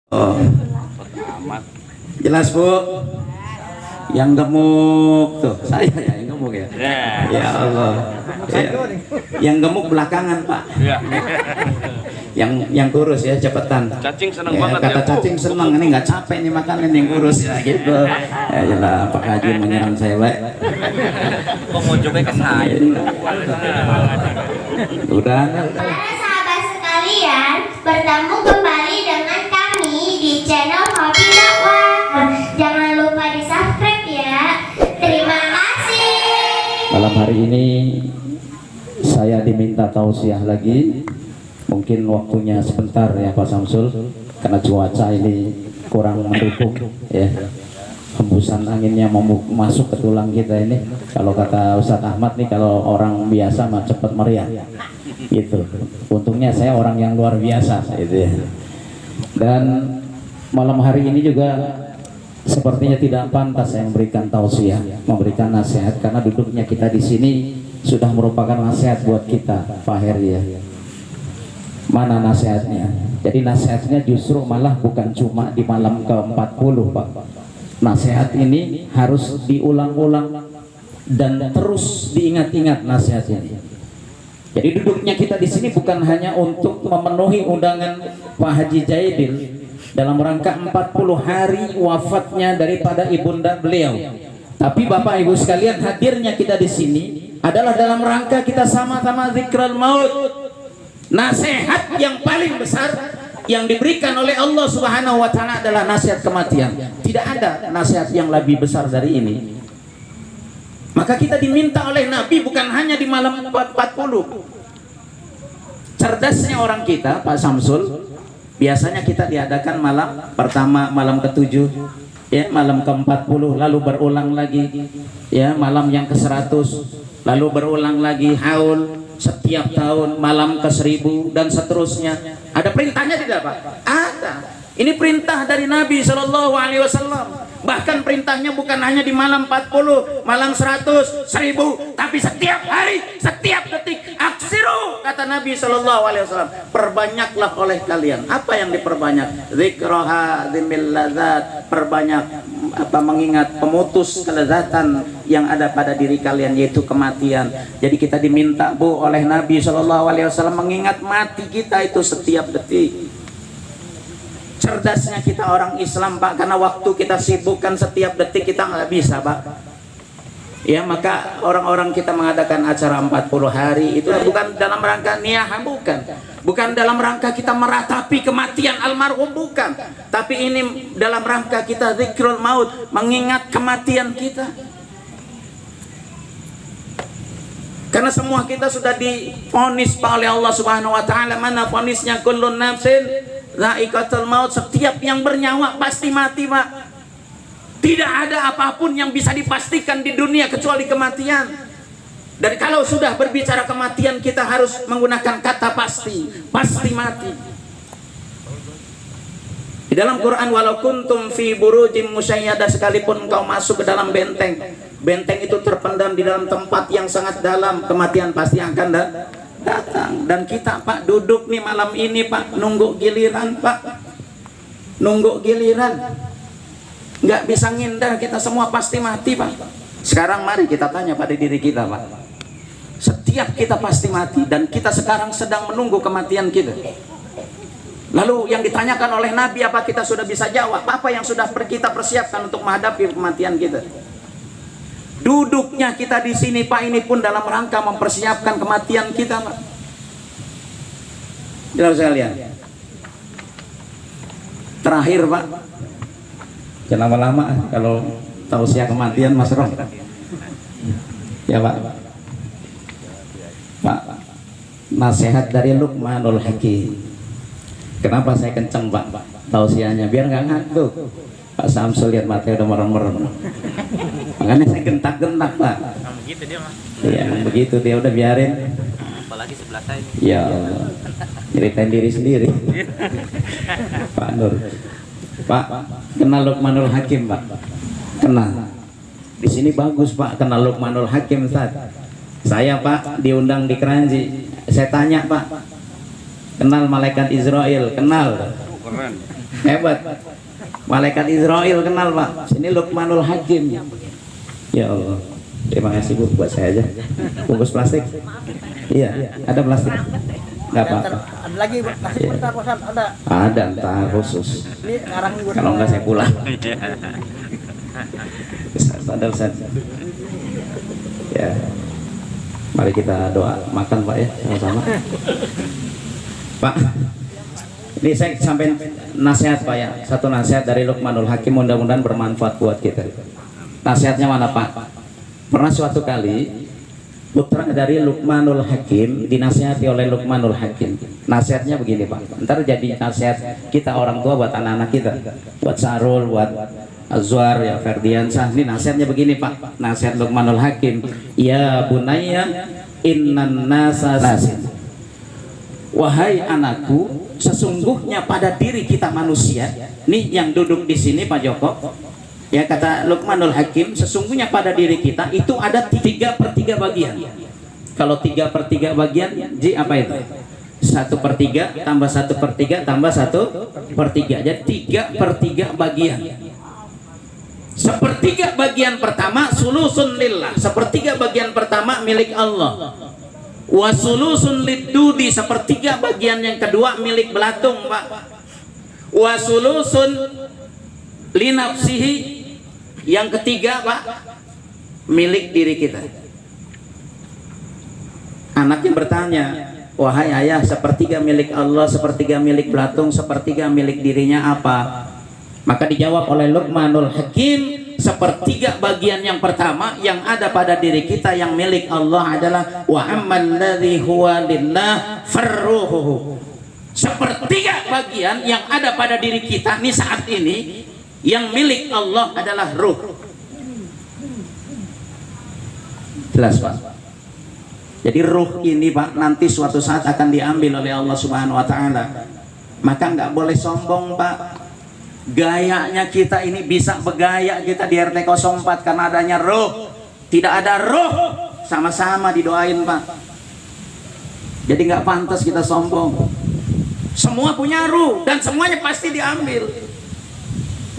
Oh, jelas Bu. Yang gemuk tuh, saya ya yang gemuk ya. Ya Allah. Ya. Yang gemuk belakangan Pak. Yang kurus ya cepetan. Cacing seneng Ya, banget kata ya. cacing seneng, ini nggak capek nih makanan yang kurus ya gitu. Ya jelas Pak Haji menyerang saya Pak. Kok mau coba ke saya? Udah. Para sahabat sekalian, bertemu kembali dengan kami di channel Hobi Dakwah. Jangan lupa di subscribe ya. Terima kasih. Malam hari ini saya diminta tausiah lagi. Mungkin waktunya sebentar ya Pak Samsul, karena cuaca ini kurang mendukung ya. Hembusan anginnya mau masuk ke tulang kita ini. Kalau kata Ustadz Ahmad nih, kalau orang biasa mah cepat meriah gitu. Untungnya saya orang yang luar biasa gitu ya. Dan malam hari ini juga sepertinya tidak pantas saya memberikan tausiah, memberikan nasihat, karena duduknya kita di sini sudah merupakan nasihat buat kita, Pak Heri ya. Mana nasihatnya? Jadi nasihatnya justru malah bukan cuma di malam ke-40 Pak. Nasihat ini harus diulang-ulang dan terus diingat-ingat nasihat ini. Jadi duduknya kita di sini bukan hanya untuk memenuhi undangan Pak Haji Jaidil dalam rangka 40 hari wafatnya daripada ibunda beliau. Tapi Bapak Ibu sekalian, hadirnya kita di sini adalah dalam rangka kita sama-sama zikral maut. Nasihat yang paling besar yang diberikan oleh Allah Subhanahu wa taala adalah nasihat kematian. Tidak ada nasihat yang lebih besar dari ini. Maka kita diminta oleh Nabi bukan hanya di malam 40. Cerdasnya orang kita, Pak Samsul, biasanya kita diadakan malam pertama, malam ke-7, ya, malam ke-40, lalu berulang lagi, ya, malam yang ke-100, lalu berulang lagi haul setiap tahun, malam ke-1000 dan seterusnya. Ada perintahnya tidak Pak? Ada. Ini perintah dari Nabi Shallallahu Alaihi Wasallam. Bahkan perintahnya bukan hanya di malam 40, malam 100, 1000, tapi setiap hari, setiap detik. Aksiru, kata Nabi Shallallahu Alaihi Wasallam. Perbanyaklah oleh kalian. Apa yang diperbanyak? Zikroha dzimil ladzat. Perbanyak mengingat pemutus kelezatan yang ada pada diri kalian, yaitu kematian. Jadi kita diminta Bu oleh Nabi Shallallahu Alaihi Wasallam mengingat mati kita itu setiap detik. Cerdasnya kita orang Islam Pak, karena waktu kita sibukkan setiap detik kita nggak bisa Pak. Ya, maka orang-orang kita mengadakan acara 40 hari itu bukan dalam rangka niyaha, bukan dalam rangka kita meratapi kematian almarhum, bukan, tapi ini dalam rangka kita zikrul maut, mengingat kematian kita. Karena semua kita sudah divonis oleh Allah Subhanahu wa taala, mana vonisnya kullun nafsin dha'iqatul maut, setiap yang bernyawa pasti mati Pak. Tidak ada apapun yang bisa dipastikan di dunia kecuali kematian. Dan kalau sudah berbicara kematian, kita harus menggunakan kata pasti, pasti mati. Di dalam Quran, walau kuntum fi burujim musyayyadah, sekalipun engkau masuk ke dalam benteng, benteng itu terpendam di dalam tempat yang sangat dalam, kematian pasti akan datang. Dan kita Pak duduk nih malam ini Pak, nunggu giliran Pak, nunggu giliran. Nggak bisa ngindar, kita semua pasti mati Pak. Sekarang mari kita tanya pada diri kita Pak. Setiap kita pasti mati, dan kita sekarang sedang menunggu kematian kita. Lalu yang ditanyakan oleh Nabi, apa kita sudah bisa jawab? Apa yang sudah kita persiapkan untuk menghadapi kematian kita? Duduknya kita di sini Pak, ini pun dalam rangka mempersiapkan kematian kita Pak. Jelas sekalian. Terakhir Pak, jangan lama-lama kalau tausiah kematian Mas Rom. Ya Pak. Pak, nasihat dari Luqmanul Hakim. Kenapa saya kenceng Pak tausiahnya? Biar nggak ngantuk. Pak Samsul lihat matanya udah merem-merem. Makanya saya gentak-gentak Pak. Begitu dia Mas. Iya, begitu dia, udah biarin. Apalagi sebelah saya. Ya Allah. Ceritain diri sendiri. Pak Nur. Pak, kenal Luqmanul Hakim Pak? Kenal. Di sini bagus Pak, kenal Luqmanul Hakim Ustaz. Saya Pak diundang di Keranji. Saya tanya Pak, kenal malaikat Israel? Kenal. Hebat. Malaikat Israel kenal Pak. Sini Luqmanul Hakim. Ya Allah. Terima kasih Bu, buat saya aja. Bungkus plastik. Iya, ada plastik. Enggak apa-apa. Ada lagi kasih bentar Pak Ustaz, ada. Ada entar khusus. Ini sekarang buat Kalau enggak saya pulang. Sadar Ustaz. Ya. Mari kita doa makan Pak ya, sama-sama. Pak. Ini saya sampai nasihat Pak ya. Satu nasihat dari Luqmanul Hakim, mudah-mudahan bermanfaat buat kita. Nasihatnya mana Pak? Pernah suatu kali putra dari Luqmanul Hakim dinasihati oleh Luqmanul Hakim. Nasihatnya begini Pak. Ntar jadi nasihat kita orang tua buat anak-anak kita, buat Sarul, buat Azwar, ya Ferdiansah. Ini nasihatnya begini Pak. Nasihat Luqmanul Hakim. Ya bunayya innan nasa nasin. Wahai anakku, sesungguhnya pada diri kita manusia, nih yang duduk di sini Pak Joko, ya kata Luqmanul Hakim, sesungguhnya pada diri kita itu ada 3/3 bagian. Kalau 3/3 bagian, Ji apa itu? 1/3 tambah 1/3 tambah 1/3, jadi 3/3 bagian. 1/3 bagian pertama sulusun lillah, 1/3 bagian pertama milik Allah. Wasulusun lidudi, 1/3 bagian yang kedua milik belatung Pak. Wasulusun linafsihi, yang ketiga Pak milik diri kita. Anaknya bertanya, wahai ayah, 1/3 milik Allah, 1/3 milik belatung, 1/3 milik dirinya apa? Maka dijawab oleh Luqmanul Hakim, 1/3 bagian yang pertama yang ada pada diri kita yang milik Allah adalah wa amman ladzi huwa lillah farruhu. 1/3 bagian yang ada pada diri kita nih saat ini yang milik Allah adalah ruh. Jelas Pak. Jadi ruh ini Pak nanti suatu saat akan diambil oleh Allah Subhanahu wa taala. Maka nggak boleh sombong Pak. Gayanya kita ini bisa bergaya kita di RT 04 karena adanya roh. Tidak ada roh, sama-sama didoain Pak. Jadi nggak pantas kita sombong. Semua punya ruh dan semuanya pasti diambil.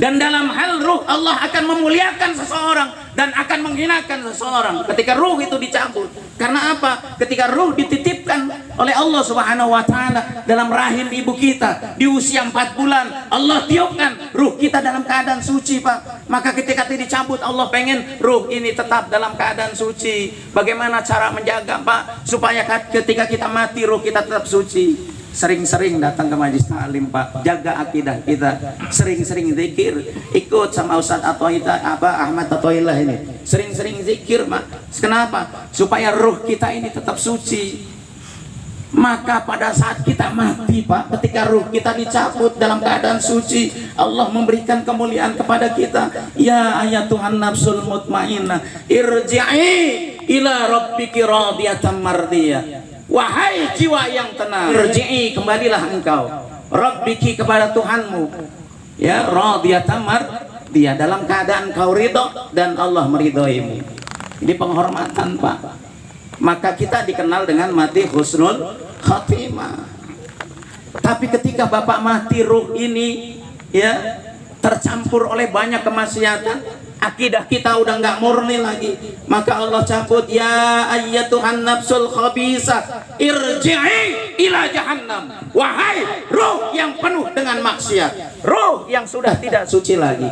Dan dalam hal ruh Allah akan memuliakan seseorang dan akan menghinakan seseorang ketika ruh itu dicabut. Karena apa? Ketika ruh dititipkan oleh Allah Subhanahu wa taala dalam rahim ibu kita di usia 4 bulan, Allah tiupkan ruh kita dalam keadaan suci Pak. Maka ketika dicabut, Allah pengen ruh ini tetap dalam keadaan suci. Bagaimana cara menjaga Pak supaya ketika kita mati ruh kita tetap suci? Sering-sering datang ke majelis ta'lim Pak, jaga akidah kita, sering-sering zikir, ikut sama Ustaz Ahmad Atoillah ini, sering-sering zikir Pak. Kenapa? Supaya ruh kita ini tetap suci. Maka pada saat kita mati Pak, ketika ruh kita dicabut dalam keadaan suci, Allah memberikan kemuliaan kepada kita. Ya ayatuhan nafsul mutmainnah, irji'i ila rabbiki radiyatan mardiyah. Wahai jiwa yang tenang, irji'i, kembalilah engkau, rabbiki, kepada Tuhanmu, ya, radiyatan mardiyah, dalam keadaan kau ridho dan Allah meridhoimu. Ini penghormatan Pak. Maka kita dikenal dengan mati husnul khatimah. Tapi ketika Bapak mati, ruh ini ya tercampur oleh banyak kemaksiatan, akidah kita udah nggak murni lagi, maka Allah cabut, ya ayyatuhan nafsul khabisah irji'i ila jahannam. Wahai ruh yang penuh dengan maksiat, ruh yang sudah tidak suci lagi,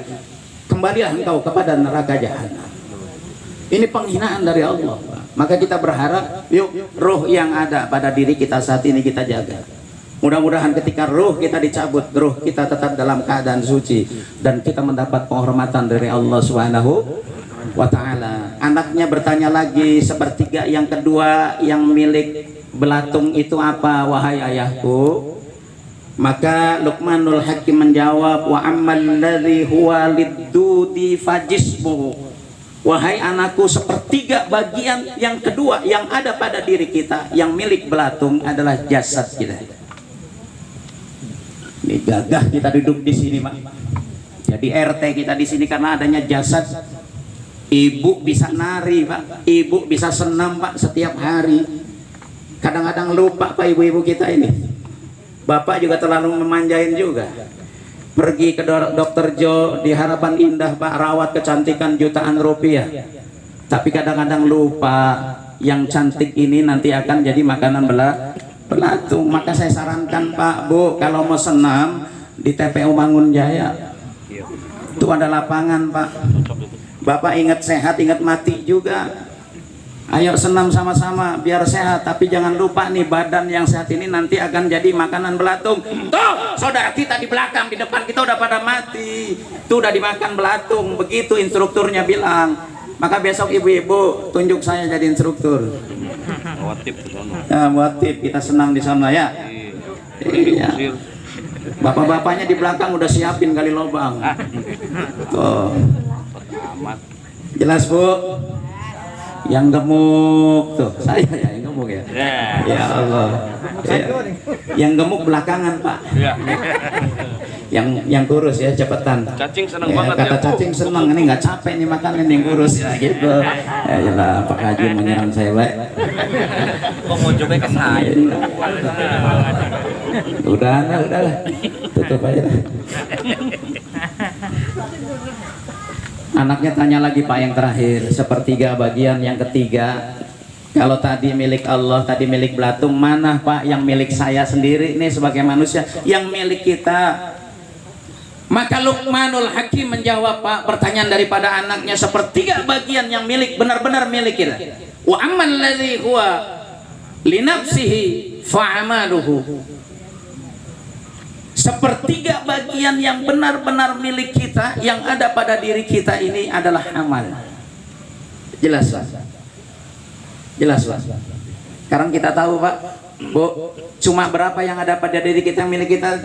kembalilah engkau kepada neraka jahanam. Ini penghinaan dari Allah. Maka kita berharap, yuk ruh yang ada pada diri kita saat ini kita jaga. Mudah-mudahan ketika ruh kita dicabut, ruh kita tetap dalam keadaan suci dan kita mendapat penghormatan dari Allah Subhanahu wa taala. Anaknya bertanya lagi, 1/3 yang kedua yang milik belatung itu apa wahai ayahku? Maka Luqmanul Hakim menjawab, wa ammal ladzi huwa lidudi fajismuhu. Wahai anakku, 1/3 bagian yang kedua yang ada pada diri kita yang milik belatung adalah jasad kita. Ini gagah kita duduk di sini, Pak. Jadi RT kita di sini karena adanya jasad. Ibu bisa nari, Pak. Ibu bisa senam, Pak, setiap hari. Kadang-kadang lupa, Pak, ibu-ibu kita ini. Bapak juga terlalu memanjain juga. Pergi ke dokter Jo di Harapan Indah Pak, rawat kecantikan jutaan rupiah. Tapi kadang-kadang lupa yang cantik ini nanti akan jadi makanan belatung. Maka saya sarankan Pak, Bu, kalau mau senam di TPU Mangun Jaya itu ada lapangan Pak. Bapak ingat sehat, ingat mati juga. Ayo senam sama-sama biar sehat, tapi jangan lupa nih, badan yang sehat ini nanti akan jadi makanan belatung. Tuh, saudara kita di belakang, di depan kita udah pada mati. Tuh udah dimakan belatung, begitu instrukturnya bilang. Maka besok ibu-ibu tunjuk saya jadi instruktur. Buat tip kita senam di sana ya. Iya. Bapak-bapaknya di belakang udah siapin gali lubang. Tuh. Jelas Bu? Yang gemuk tuh saya ya, yang gemuk ya. Ya Allah. Ya. Yang gemuk belakangan Pak. Yang kurus ya cepetan. Cacing seneng Ya, banget kata ya. cacing seneng, ini nggak capek nih makan ini yang kurus ya gitu. Ya jelas Pak Haji menyerang saya Pak. Kok ngojoknya ke saya? Udah tutup aja. Anaknya tanya lagi Pak yang terakhir, sepertiga bagian yang ketiga. Kalau tadi milik Allah, tadi milik belatung, mana Pak yang milik saya sendiri nih sebagai manusia, yang milik kita? Maka Luqmanul Hakim menjawab Pak pertanyaan daripada anaknya, sepertiga bagian yang milik, benar-benar milik kita. Wa amman ladzi huwa li nafsihi fa'amaluhu. Sepertiga bagian yang benar-benar milik kita, yang ada pada diri kita ini adalah amal. Jelas Pak? Jelas Pak? Sekarang kita tahu Pak, Bu, cuma berapa yang ada pada diri kita milik kita?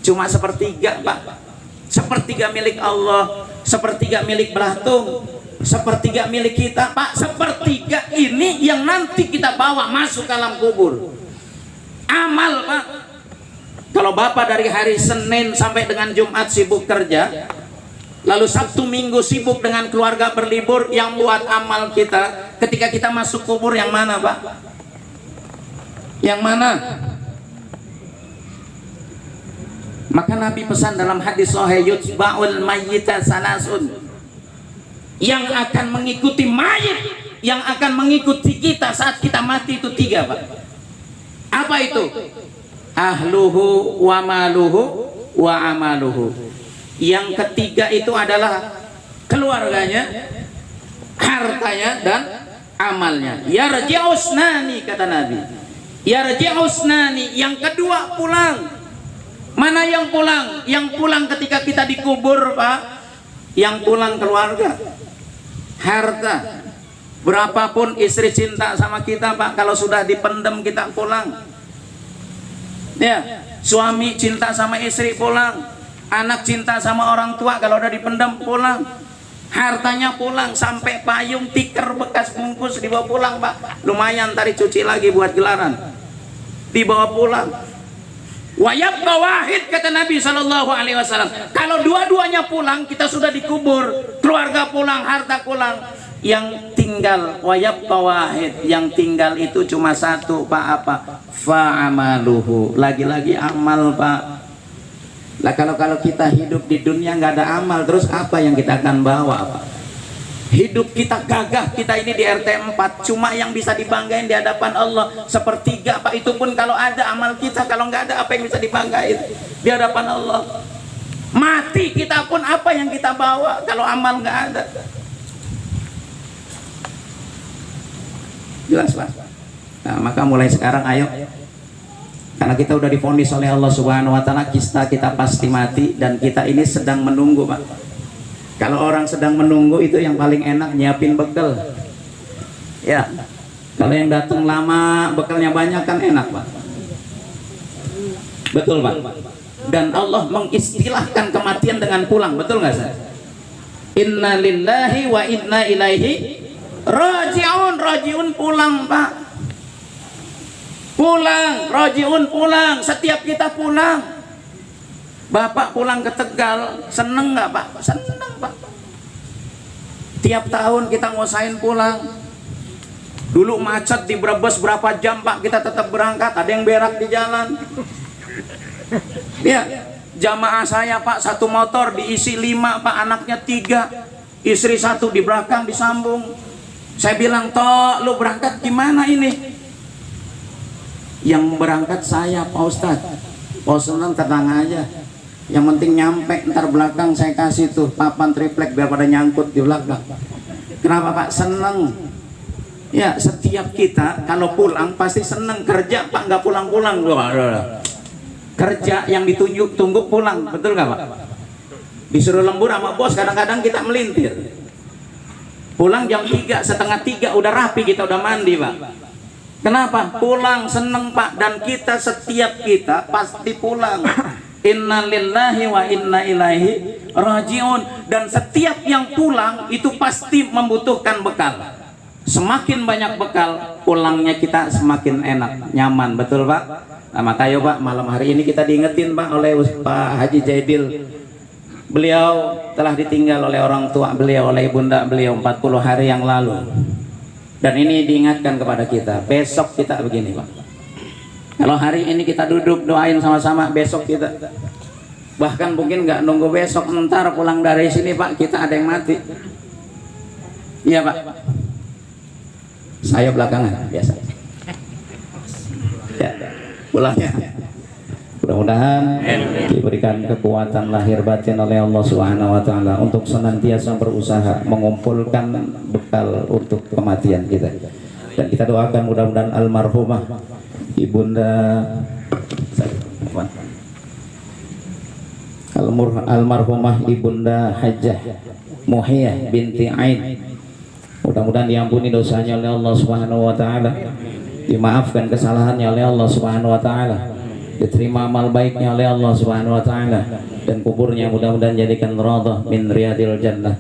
Cuma sepertiga Pak. Sepertiga milik Allah, sepertiga milik belatung, sepertiga milik kita Pak. Sepertiga ini yang nanti kita bawa masuk ke alam kubur. Amal Pak. Kalau Bapak dari hari Senin sampai dengan Jumat sibuk kerja, lalu Sabtu Minggu sibuk dengan keluarga berlibur, yang buat amal kita ketika kita masuk kubur yang mana Pak? Yang mana? Maka Nabi pesan dalam hadis sahih, yutba'ul mayyita salasun, yang akan mengikuti mayit, yang akan mengikuti kita saat kita mati itu tiga Pak. Apa itu? Ahluhu wa maluhu wa amaluhu. Yang ketiga itu adalah keluarganya, hartanya, dan amalnya. Yarji'usnani, kata Nabi. Yarji'usnani, yang kedua pulang. Mana yang pulang? Yang pulang ketika kita dikubur Pak. Yang pulang keluarga, harta. Berapapun istri cinta sama kita Pak, kalau sudah dipendam kita pulang. Ya, suami cinta sama istri pulang, anak cinta sama orang tua kalau udah dipendam pulang, hartanya pulang, sampai payung tikar bekas bungkus dibawa pulang Pak. Lumayan tadi cuci lagi buat gelaran, dibawa pulang. Wayabqa wahid, kata Nabi SAW. Kalau dua-duanya pulang, kita sudah dikubur, keluarga pulang, harta pulang, yang tinggal wayabqa wahid, yang tinggal itu cuma satu Pak. Apa? Fa'amaluhu, lagi-lagi amal Pak. Lah kalau kita hidup di dunia nggak ada amal, terus apa yang kita akan bawa Pak? Hidup kita gagah, kita ini di RT 4, cuma yang bisa dibanggain di hadapan Allah sepertiga Pak. Itu pun kalau ada amal kita, kalau nggak ada apa yang bisa dibanggain di hadapan Allah? Mati kita pun apa yang kita bawa kalau amal nggak ada? Jelas Pak? Nah, maka mulai sekarang ayo, karena kita udah divonis oleh Allah Subhanahu wa Ta'ala, kita pasti mati, dan kita ini sedang menunggu Pak. Kalau orang sedang menunggu itu yang paling enak nyiapin bekal. Ya. Kalau yang datang lama bekalnya banyak kan enak Pak. Betul Pak. Dan Allah mengistilahkan kematian dengan pulang, betul nggak Saya? Inna lillahi wa inna ilaihi raji'un. Raji'un pulang Pak. Pulang, raji'un pulang. Setiap kita pulang. Bapak pulang ke Tegal, seneng nggak Pak? Seneng Pak. Tiap tahun kita ngusahain pulang. Dulu macet di Brebes berapa jam Pak, kita tetap berangkat. Ada yang berak di jalan. Ya, jamaah saya Pak, satu motor diisi 5 Pak, anaknya 3, istri 1 di belakang disambung. Saya bilang, toh lu berangkat gimana ini? Yang berangkat saya Pak Ustadz. Pak Ustadz tenang aja, yang penting nyampe, ntar belakang saya kasih tuh papan triplek biar pada nyangkut di belakang. Kenapa Pak? Seneng. Ya, setiap kita kalau pulang pasti seneng. Kerja Pak nggak pulang-pulang. Kerja yang ditunjuk tunggu pulang, betul nggak Pak? Disuruh lembur sama bos, kadang-kadang kita melintir. Pulang jam 3, setengah 3 udah rapi, kita udah mandi Pak. Kenapa? Pulang seneng Pak. Dan kita, setiap kita pasti pulang. Inna lillahi wa inna ilaihi rajiun. Dan setiap yang pulang itu pasti membutuhkan bekal. Semakin banyak bekal, pulangnya kita semakin enak, nyaman, betul Pak? Nah, makanya Pak, malam hari ini kita diingetin Pak oleh Pak Haji Jaidil. Beliau telah ditinggal oleh orang tua beliau, oleh ibunda beliau 40 hari yang lalu. Dan ini diingatkan kepada kita, besok kita begini Pak. Kalau hari ini kita duduk doain sama-sama, besok kita, bahkan mungkin nggak nunggu besok, ntar pulang dari sini Pak, kita ada yang mati. Iya Pak. Saya belakangan biasa. Ya, pulangnya. Mudah-mudahan diberikan kekuatan lahir batin oleh Allah Subhanahu wa taala untuk senantiasa berusaha mengumpulkan bekal untuk kematian kita. Dan kita doakan mudah-mudahan almarhumah ibunda almarhumah ibunda Hajjah Muhiyah binti Ain, mudah-mudahan diampuni dosanya oleh Allah Subhanahu wa taala, dimaafkan kesalahannya oleh Allah Subhanahu wa taala, diterima amal baiknya oleh Allah Subhanahu wa taala, dan kuburnya mudah-mudahan jadikan radhah min riyadil jannah.